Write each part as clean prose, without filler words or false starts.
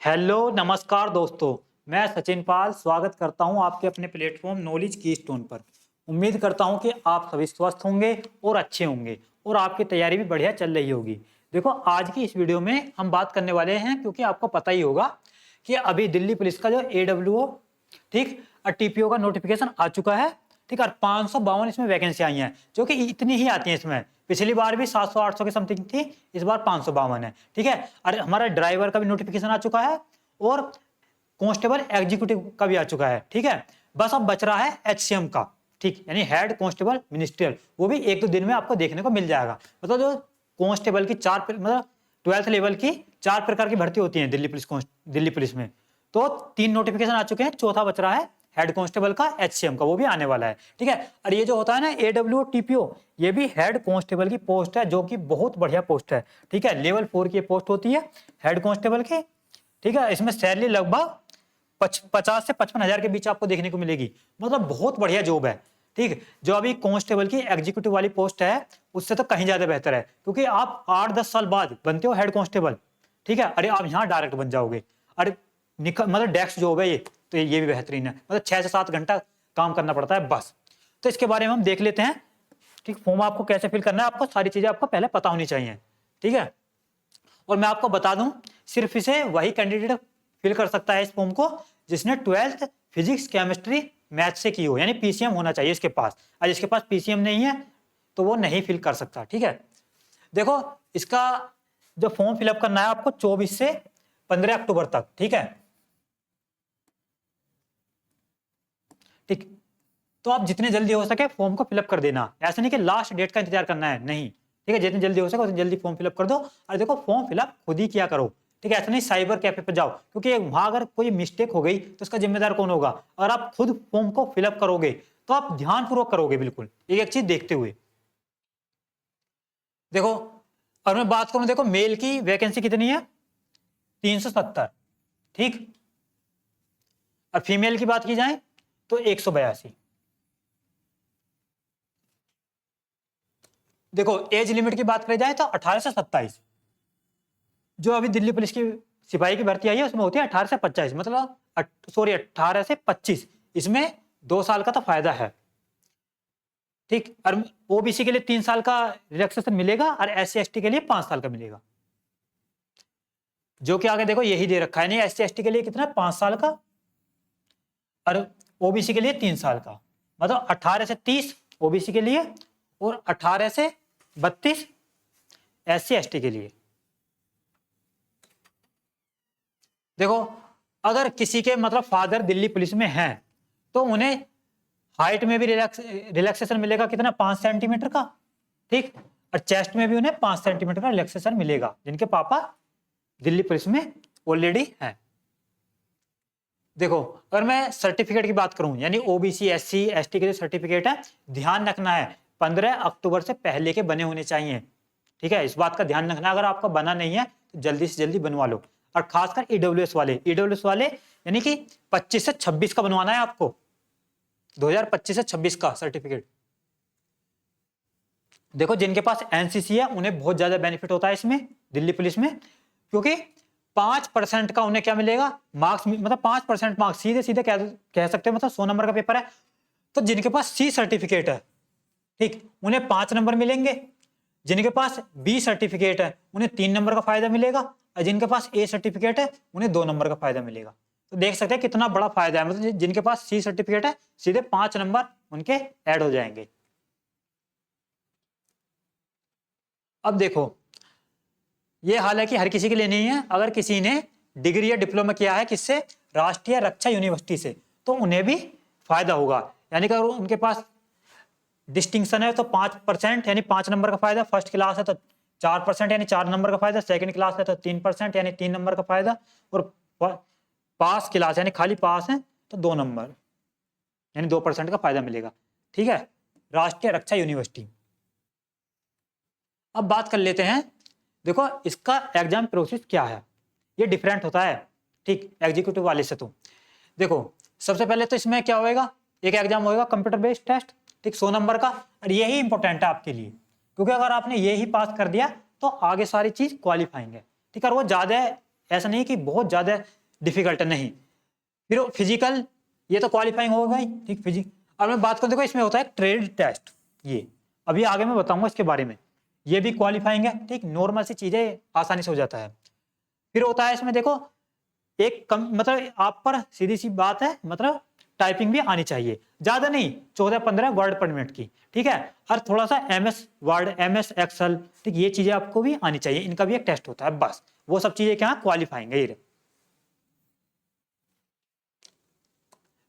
Hello नमस्कार दोस्तों। मैं सचिन पाल स्वागत करता हूं आपके अपने प्लेटफॉर्म नॉलेज की स्टोन पर। उम्मीद करता हूं कि आप सभी स्वस्थ होंगे और अच्छे होंगे और आपकी तैयारी भी बढ़िया चल रही होगी। देखो, आज की इस वीडियो में हम बात करने वाले हैं, क्योंकि आपको पता ही होगा कि अभी दिल्ली पुलिस का जो AWO ठीक और TPO का नोटिफिकेशन आ चुका है। ठीक है, 552 इसमें वैकेंसी आई हैं, जो कि इतनी ही आती हैं इसमें। पिछली बार भी 700-800 के समथिंग थी, इस बार 552 है। ठीक है, और हमारा ड्राइवर का भी नोटिफिकेशन आ चुका है और कांस्टेबल एग्जीक्यूटिव का भी आ चुका है। ठीक है, बस अब बच रहा है HCM का, ठीक, यानी हेड कांस्टेबल मिनिस्ट्रियल। वो भी 1-2 दिन में आपको देखने को मिल जाएगा। मतलब जो कांस्टेबल की मतलब 12th लेवल की 4 प्रकार की भर्ती होती है दिल्ली पुलिस में। तो 3 नोटिफिकेशन आ चुके हैं, चौथा बच रहा है हेड कांस्टेबल का, HCM का, वो भी आने वाला है। ठीक है, और ये जो होता है ना AWO TPO, ये भी हेड कांस्टेबल की पोस्ट है, जो कि बहुत बढ़िया पोस्ट है। ठीक है, लेवल 4 की पोस्ट होती है हेड कांस्टेबल की। ठीक है, इसमें सैलरी लगभग 50 से 55 हजार के बीच आपको देखने को मिलेगी। मतलब बहुत बढ़िया जॉब है। ठीक, जो अभी कांस्टेबल की एग्जीक्यूटिव वाली पोस्ट है, उससे तो कहीं ज्यादा बेहतर है, क्योंकि आप 8-10 साल बाद बनते हो हेड कांस्टेबल। ठीक है, अरे आप यहाँ डायरेक्ट बन जाओगे। अरे मतलब डेस्क जॉब है ये, तो ये भी बेहतरीन है। मतलब 6 से 7 घंटा काम करना पड़ता है बस। तो इसके बारे में हम देख लेते हैं। ठीक, फॉर्म आपको कैसे फिल करना है, आपको सारी चीजें आपको पहले पता होनी चाहिए। ठीक है, और मैं आपको बता दूं, सिर्फ इसे वही कैंडिडेट फिल कर सकता है इस फॉर्म को जिसने 12th फिजिक्स केमिस्ट्री मैथ से की हो, यानी PCM होना चाहिए इसके पास। और जिसके पास PCM नहीं है तो वो नहीं फिल कर सकता। ठीक है, देखो, इसका जो फॉर्म फिलअप करना है आपको 24 से 15 अक्टूबर तक। ठीक है, ठीक, तो आप जितने जल्दी हो सके फॉर्म को फिलअप कर देना। ऐसा नहीं कि लास्ट डेट का इंतजार करना है, नहीं। ठीक है, जितनी जल्दी हो सके उतनी जल्दी फॉर्म फिलअप कर दो। और देखो, फॉर्म फिलअप खुद ही किया करो। ठीक है, ऐसा नहीं साइबर कैफे पर जाओ, क्योंकि वहां अगर कोई मिस्टेक हो गई तो उसका जिम्मेदार कौन होगा। अगर आप खुद फॉर्म को फिलअप करोगे तो आप ध्यानपूर्वक करोगे, बिल्कुल एक एक चीज देखते हुए। देखो, और मैं बात करूं, देखो मेल की वैकेंसी कितनी है, 370। ठीक, और फीमेल की बात की जाए तो 182। देखो, एज लिमिट की बात करी जाए तो 18 से 27। जो अभी दिल्ली पुलिस की सिपाही की भर्ती आई है उसमें होती है 18 से 25, मतलब सॉरी 18 से 25। इसमें 2 साल का तो फायदा है। ठीक, और OBC के लिए 3 साल का रिलैक्सेशन मिलेगा और SC ST के लिए 5 साल का मिलेगा। जो कि आगे देखो यही दे रखा है, नहीं SC ST के लिए कितना, 5 साल का, और OBC के लिए 3 साल का। मतलब 18 से 30 OBC के लिए और 18 से 32 SC ST के लिए। देखो, अगर किसी के मतलब फादर दिल्ली पुलिस में हैं तो उन्हें हाइट में भी रिलैक्सेशन मिलेगा, कितना, 5 सेंटीमीटर का। ठीक, और चेस्ट में भी उन्हें 5 सेंटीमीटर का रिलैक्सेशन मिलेगा, जिनके पापा दिल्ली पुलिस में ऑलरेडी हैं। देखो, अगर मैं सर्टिफिकेट की बात करूं, यानी OBC SC ST के जो सर्टिफिकेट है, ध्यान रखना है 15 अक्टूबर से पहले के बने होने चाहिए। ठीक है, इस बात का ध्यान रखना, अगर आपका बना नहीं है तो जल्दी से जल्दी बनवा लो। और खासकर EWS वाले यानी कि 25 से 26 का बनवाना है आपको, 2025 से 26 का सर्टिफिकेट। देखो, जिनके पास NCC है उन्हें बहुत ज्यादा बेनिफिट होता है इसमें दिल्ली पुलिस में, क्योंकि 5% का उन्हें क्या मिलेगा, मार्क्स, मतलब 5% मार्क्स सीधे सीधे कह सकते हैं, मतलब 100 नंबर का पेपर है। तो जिनके पास C सर्टिफिकेट है, ठीक, उन्हें 5 नंबर मिलेंगे। जिनके पास B सर्टिफिकेट है उन्हें 3 नंबर का फायदा मिलेगा, और जिनके पास A सर्टिफिकेट है उन्हें 2 नंबर का फायदा मिलेगा। तो देख सकते हैं कितना बड़ा फायदा है। मतलब जिनके पास C सर्टिफिकेट है सीधे 5 नंबर उनके ऐड हो जाएंगे। अब देखो, ये हालांकि हर किसी के लिए नहीं है। अगर किसी ने डिग्री या डिप्लोमा किया है किससे, राष्ट्रीय रक्षा यूनिवर्सिटी से, तो उन्हें भी फायदा होगा। यानी कि अगर उनके पास डिस्टिंक्शन है तो 5%, यानी 5 नंबर का फायदा। फर्स्ट क्लास है तो 4%, यानी 4 नंबर का फायदा। सेकंड क्लास है तो 3%, यानी 3 नंबर का फायदा। और पास क्लास यानी खाली पास है तो 2 नंबर, यानी 2% का फायदा मिलेगा। ठीक है, राष्ट्रीय रक्षा यूनिवर्सिटी। अब बात कर लेते हैं, देखो इसका एग्जाम प्रोसेस क्या है, ये डिफरेंट होता है, ठीक, एग्जीक्यूटिव वाले से। तो देखो, सबसे पहले तो इसमें क्या होएगा, एक एग्जाम होएगा कंप्यूटर बेस्ड टेस्ट, ठीक, 100 नंबर का। और यही इंपॉर्टेंट है आपके लिए, क्योंकि अगर आपने ये ही पास कर दिया तो आगे सारी चीज क्वालिफाइंग है। ठीक है, और वो ज्यादा ऐसा नहीं कि बहुत ज़्यादा डिफिकल्ट है, नहीं। फिर फिजिकल, ये तो क्वालिफाइंग होगा ही, ठीक। फिजिक, और मैं बात करूँ, देखो इसमें होता है ट्रेड टेस्ट, ये अभी आगे मैं बताऊंगा इसके बारे में, ये भी क्वालिफाइंग है, ठीक। नॉर्मल सी चीजें आसानी से हो जाता है। फिर होता है इसमें देखो एक कम, मतलब आप पर सीधी सी बात है, मतलब टाइपिंग भी आनी चाहिए, ज्यादा नहीं, 14-15 वर्ड पर मिनट की, ठीक है। और थोड़ा सा MS वर्ड, MS एक्सेल, ठीक, ये चीजें आपको भी आनी चाहिए, इनका भी एक टेस्ट होता है, बस वो सब चीजें क्या क्वालिफाइंग है।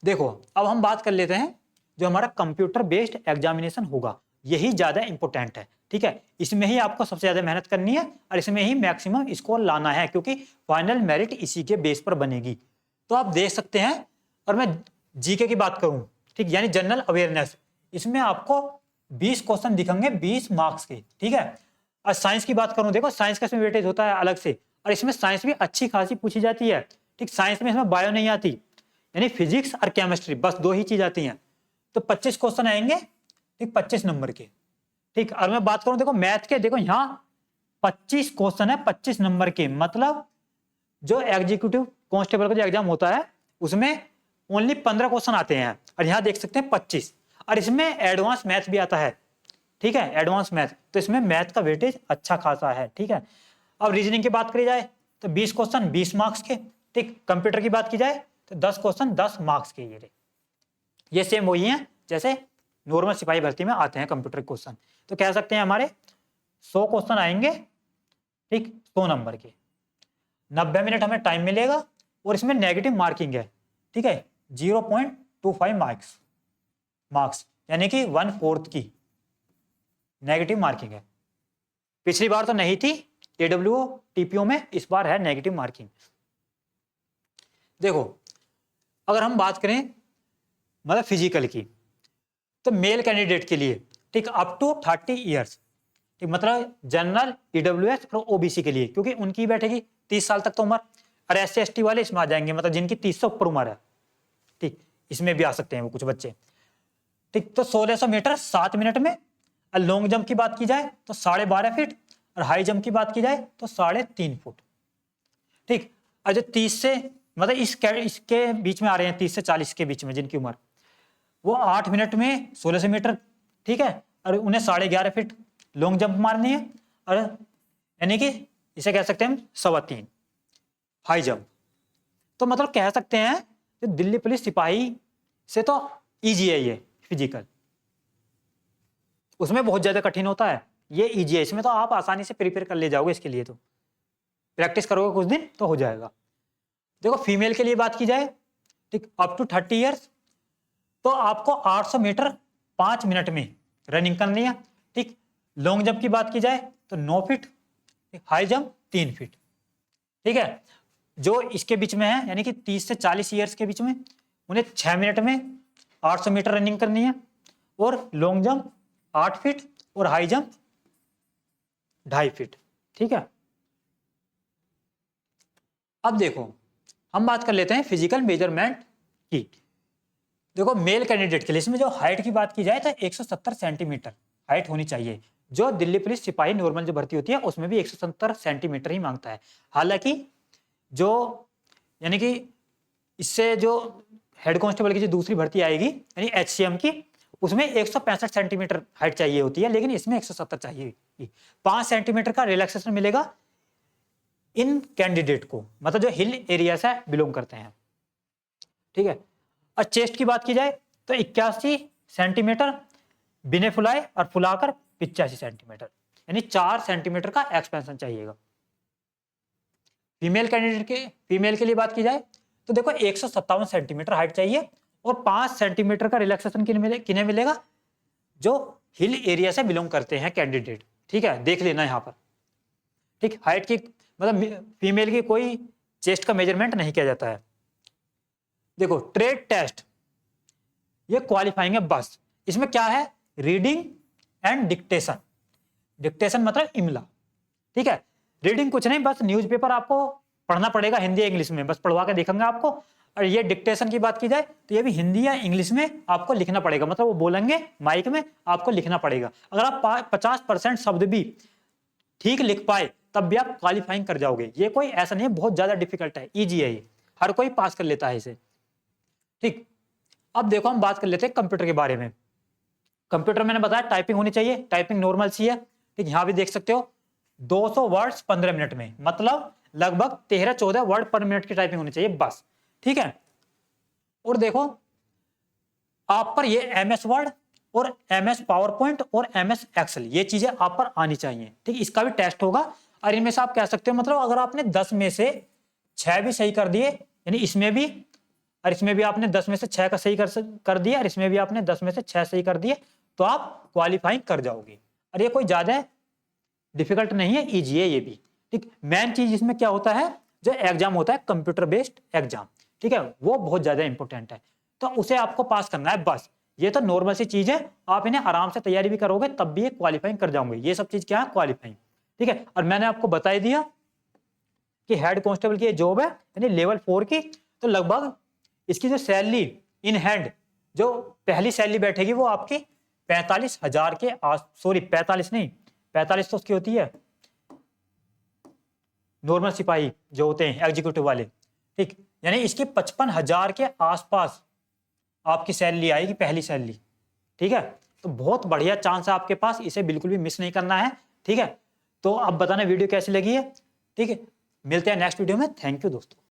देखो अब हम बात कर लेते हैं जो हमारा कंप्यूटर बेस्ड एग्जामिनेशन होगा, यही ज्यादा इंपॉर्टेंट है, ठीक है। इसमें ही आपको सबसे ज्यादा मेहनत करनी है और इसमें ही मैक्सिमम स्कोर लाना है, क्योंकि फाइनल मेरिट इसी के बेस पर बनेगी। तो आप देख सकते हैं, और मैं जीके की बात करूं, ठीक, यानी जनरल अवेयरनेस, इसमें आपको 20 क्वेश्चन दिखेंगे 20 मार्क्स के, ठीक है। और साइंस की बात करूं, देखो साइंस का इसमें वेटेज होता है अलग से, और इसमें साइंस भी अच्छी खासी पूछी जाती है, ठीक। साइंस में इसमें बायो नहीं आती, यानी फिजिक्स और केमिस्ट्री, बस दो ही चीज आती हैं। तो 25 क्वेश्चन आएंगे, ठीक, 25 नंबर के, ठीक। और मैं बात करूं देखो मैथ के, देखो यहाँ 25 क्वेश्चन है 25 नंबर के, मतलब जो एग्जीक्यूटिव कांस्टेबल का जो एग्जाम होता है उसमें ओनली 15 क्वेश्चन आते हैं, और यहाँ देख सकते हैं 25, और इसमें एडवांस मैथ भी आता है, ठीक है, एडवांस मैथ, तो इसमें मैथ का वेटेज अच्छा खासा है, ठीक है। अब रीजनिंग की बात करी जाए तो 20 क्वेश्चन 20 मार्क्स के, ठीक। कंप्यूटर की बात की जाए तो 10 क्वेश्चन 10 मार्क्स के, ये सेम वही हैं जैसे नॉर्मल सिपाही भर्ती में आते हैं कंप्यूटर क्वेश्चन। तो कह सकते हैं हमारे 100 क्वेश्चन आएंगे, ठीक, 100 नंबर के, 90 मिनट हमें टाइम मिलेगा, और इसमें नेगेटिव मार्किंग है, ठीक है, 0.25 मार्क्स, यानी कि 1/4 की नेगेटिव मार्किंग है। पिछली बार तो नहीं थी AWO TPO में, इस बार है नेगेटिव मार्किंग। देखो अगर हम बात करें मतलब फिजिकल की, तो मेल कैंडिडेट के लिए, ठीक, अप टू 30 ईयर्स, ठीक, मतलब जनरल EWS और OBC के लिए, क्योंकि उनकी बैठेगी 30 साल तक तो उम्र, और SC ST वाले इसमें आ जाएंगे, मतलब जिनकी 30 से ऊपर उम्र है, ठीक, इसमें भी आ सकते हैं वो कुछ बच्चे, ठीक। तो 1600 मीटर 7 मिनट में, और लॉन्ग जंप की बात की जाए तो 12.5 फीट, और हाई जंप की बात की जाए तो 3.5 फुट, ठीक। और जो 30 से मतलब इसके बीच में आ रहे हैं, 30 से 40 के बीच में जिनकी उम्र, वो 8 मिनट में 1600 मीटर, ठीक है, और उन्हें 11.5 फीट लॉन्ग जंप मारनी है, और यानी कि इसे कह सकते हैं हम 3.25 हाई जंप। तो मतलब कह सकते हैं कि दिल्ली पुलिस सिपाही से तो इजी है ये फिजिकल, उसमें बहुत ज्यादा कठिन होता है, ये इजी है, इसमें तो आप आसानी से प्रिपेयर कर ले जाओगे, इसके लिए तो प्रैक्टिस करोगे कुछ दिन तो हो जाएगा। देखो फीमेल के लिए बात की जाए, ठीक, अप टू 30 ईयर्स, तो आपको 800 मीटर 5 मिनट में रनिंग करनी है, ठीक। लॉन्ग जंप की बात की जाए तो 9 फीट, हाई जंप 3 फीट, ठीक है। जो इसके बीच में है यानी कि 30 से 40 ईयर्स के बीच में, उन्हें 6 मिनट में 800 मीटर रनिंग करनी है, और लॉन्ग जंप 8 फीट और हाई जंप 2.5 फीट, ठीक है। अब देखो हम बात कर लेते हैं फिजिकल मेजरमेंट की। देखो मेल कैंडिडेट के लिए इसमें जो हाइट की बात की जाए तो 170 सेंटीमीटर हाइट होनी चाहिए। जो दिल्ली पुलिस सिपाही नॉर्मल जो भर्ती होती है उसमें भी 170 सेंटीमीटर ही मांगता है। हालांकि जो यानी कि इससे जो हेड कांस्टेबल की जो दूसरी भर्ती आएगी यानी HCM की, उसमें 165 सेंटीमीटर हाइट चाहिए होती है, लेकिन इसमें 170 चाहिए। 5 सेंटीमीटर का रिलैक्सेशन मिलेगा इन कैंडिडेट को, मतलब जो हिल एरिया से बिलोंग करते हैं, ठीक है। और चेस्ट की बात की जाए तो 81 सेंटीमीटर बिना फुलाए और फुलाकर 85 सेंटीमीटर, यानी 4 सेंटीमीटर का एक्सपेंशन चाहिएगा। फीमेल के लिए बात की जाए तो देखो 157 सेंटीमीटर हाइट चाहिए, और 5 सेंटीमीटर का रिलैक्सेशन किन्हें मिलेगा, जो हिल एरिया से बिलोंग करते हैं कैंडिडेट, ठीक है, देख लेना यहाँ पर, ठीक। हाइट की मतलब फीमेल की कोई चेस्ट का मेजरमेंट नहीं किया जाता है। देखो ट्रेड टेस्ट ये क्वालिफाइंग है बस, इसमें क्या है, रीडिंग एंड डिक्टेशन। डिक्टेशन मतलब इमला, ठीक है। रीडिंग कुछ नहीं, बस न्यूज़पेपर आपको पढ़ना पड़ेगा हिंदी या इंग्लिश में, बस पढ़वा के देखेंगे आपको। और ये डिक्टेशन की बात की जाए तो ये भी हिंदी या इंग्लिश में आपको लिखना पड़ेगा, मतलब वो बोलेंगे माइक में, आपको लिखना पड़ेगा। अगर आप 50% शब्द भी ठीक लिख पाए तब भी आप क्वालिफाइंग कर जाओगे। ये कोई ऐसा नहीं है बहुत ज्यादा डिफिकल्ट है, इजी है, ये हर कोई पास कर लेता है इसे। ठीक, अब देखो हम बात कर लेते हैं कंप्यूटर के बारे में। कंप्यूटर मैंने बताया टाइपिंग होनी चाहिए, टाइपिंग नॉर्मल सी है। ठीक, यहां भी देख सकते हो 200 वर्ड्स 15 मिनट में, मतलब लगभग 13-14 वर्ड पर मिनट की टाइपिंग होनी चाहिए बस। ठीक है, और देखो आप पर ये MS वर्ड और MS पावर पॉइंट और MS एक्सेल ये चीजें आप पर आनी चाहिए। ठीक, इसका भी टेस्ट होगा और इनमें से आप कह सकते हो मतलब अगर आपने 10 में से 6 भी सही कर दिए, यानी इसमें भी और इसमें भी आपने 10 में से 6 का सही कर दिया और इसमें भी आपने 10 में से 6 सही कर दिए, तो आप क्वालिफाइंग कर जाओगे। और ये कोई ज्यादा डिफिकल्ट नहीं है, इजी है ये भी। ठीक, मेन चीज इसमें क्या होता है, जो एग्जाम होता है कंप्यूटर बेस्ड एग्जाम, ठीक है, वो बहुत ज्यादा इंपॉर्टेंट है, तो उसे आपको पास करना है बस। ये तो नॉर्मल सी चीज है, आप इन्हें आराम से तैयारी भी करोगे तब भी ये क्वालिफाइंग कर जाओगे। ये सब चीज क्या है, क्वालिफाइंग। ठीक है, और मैंने आपको बता ही दिया कि हेड कांस्टेबल की जॉब है यानी लेवल 4 की, तो लगभग इसकी जो सैलरी इन हैंड जो पहली सैलरी बैठेगी वो आपकी 45,000 के सॉरी 45 नहीं, 45 तो उसकी होती है नॉर्मल सिपाही जो होते हैं एग्जीक्यूटिव वाले। ठीक, यानी इसकी 55,000 के आसपास आपकी सैलरी आएगी, पहली सैलरी। ठीक है, तो बहुत बढ़िया चांस है आपके पास, इसे बिल्कुल भी मिस नहीं करना है। ठीक है, तो अब बताना वीडियो कैसी लगी है। ठीक है, मिलते हैं नेक्स्ट वीडियो में। थैंक यू दोस्तों।